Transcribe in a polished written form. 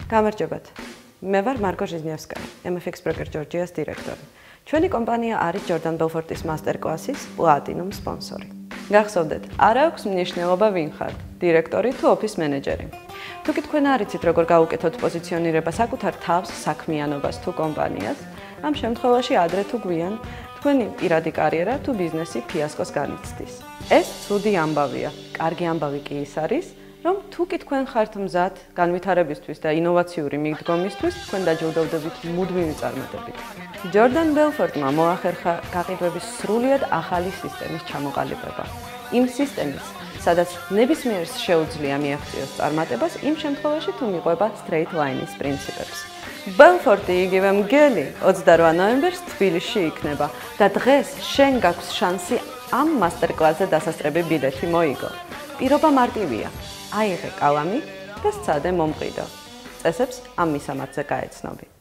გამარჯობათ. მე ვარ მარკო ჟიზნიევსკაია, MFX Broker Georgia's დირექტორი. ჩვენი კომპანია არის Jordan Belfort's მასტერკლასის პლატინუმ სპონსორი. გახსოვდეთ, არ აქვს მნიშვნელობა ვინ ხართ, დირექტორი თუ ოფის მენეჯერი. თუ კი თქვენ არ იცით როგორ გაუკეთოთ პოზიციონირება საკუთარ თავს, საქმიანობას თუ კომპანიას, ამ შემთხვევაში ადრე თუ გვიან თქვენი პირადი კარიერა თუ ბიზნესი ფიასკოს განიცდის. ეს ცუდი ამბავია, კარგი ამბავი კი ის არის, რომ თუ კი თქვენ ხართ მზად განვითარებისთვის და ინოვაციური მიდგომისთვის, თქვენ დაჯილდოვდებით მუდმივი წარმატებით. Jordan Belfortმა მოახერხა გაყიდვების სრულიად ახალი სისტემის ჩამოყალიბება. იმ სისტემის, სადაც ნებისმიერს შეუძლია მიაღწიოს წარმატებას იმ შემთხვევაში, თუ მიყვება straight line-ის პრინციპებს. Belforti იგივე მგელი 28 ნოემბერს თბილისში იქნება და დღეს შენ გაქვს შანსი ამ მასტერკლასზე დასასწრები ბილეთი მოიგო. პირობა მარტივია. აიღე კალამი და სცადე მომყიდო. წესებს ამ მისამართზე გაეცნობი.